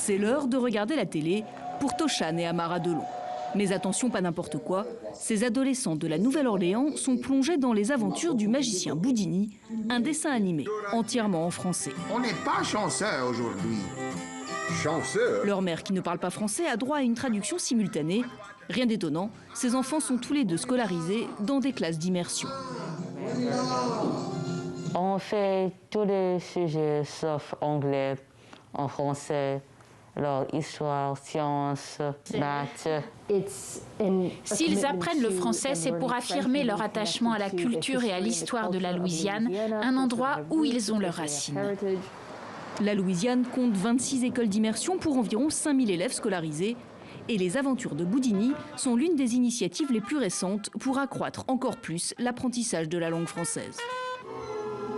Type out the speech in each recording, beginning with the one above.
C'est l'heure de regarder la télé pour Toshan et Amara Delon. Mais attention, pas n'importe quoi, ces adolescents de la Nouvelle-Orléans sont plongés dans les aventures du magicien Boudini, un dessin animé entièrement en français. On n'est pas chanceux aujourd'hui. Chanceux? Leur mère, qui ne parle pas français, a droit à une traduction simultanée. Rien d'étonnant, ces enfants sont tous les deux scolarisés dans des classes d'immersion. On fait tous les sujets sauf anglais, en français, alors histoire, sciences, maths. S'ils apprennent le français, c'est pour affirmer leur attachement à la culture et à l'histoire de la Louisiane, un endroit où ils ont leurs racines. La Louisiane compte 26 écoles d'immersion pour environ 5000 élèves scolarisés. Et les aventures de Boudini sont l'une des initiatives les plus récentes pour accroître encore plus l'apprentissage de la langue française.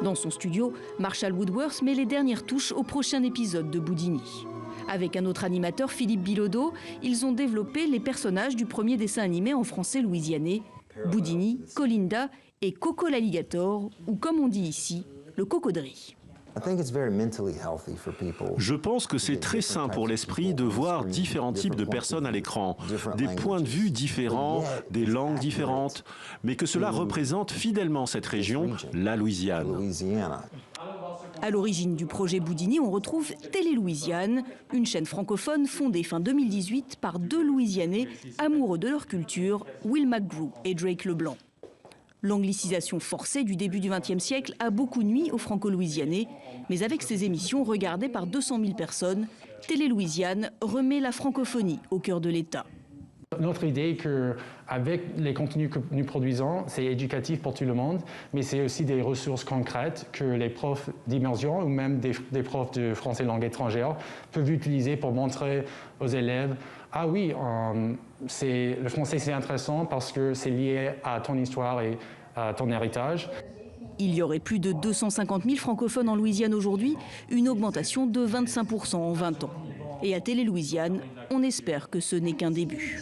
Dans son studio, Marshall Woodworth met les dernières touches au prochain épisode de Boudini. Avec un autre animateur, Philippe Bilodeau, ils ont développé les personnages du premier dessin animé en français louisianais, Boudini, Colinda et Coco l'alligator, ou comme on dit ici, le cocodrie. Je pense que c'est très sain pour l'esprit de voir différents types de personnes à l'écran, des points de vue différents, des langues différentes, mais que cela représente fidèlement cette région, la Louisiane. À l'origine du projet Boudini, on retrouve Télé Louisiane, une chaîne francophone fondée fin 2018 par deux Louisianais amoureux de leur culture, Will McGrew et Drake Leblanc. L'anglicisation forcée du début du XXe siècle a beaucoup nui aux Franco-Louisianais, mais avec ses émissions regardées par 200 000 personnes, Télé Louisiane remet la francophonie au cœur de l'État. Notre idée est qu'avec les contenus que nous produisons, c'est éducatif pour tout le monde, mais c'est aussi des ressources concrètes que les profs d'immersion ou même des profs de français langue étrangère peuvent utiliser pour montrer aux élèves « Ah oui, le français c'est intéressant parce que c'est lié à ton histoire et à ton héritage ». Il y aurait plus de 250 000 francophones en Louisiane aujourd'hui, une augmentation de 25% en 20 ans. Et à Télé Louisiane, on espère que ce n'est qu'un début.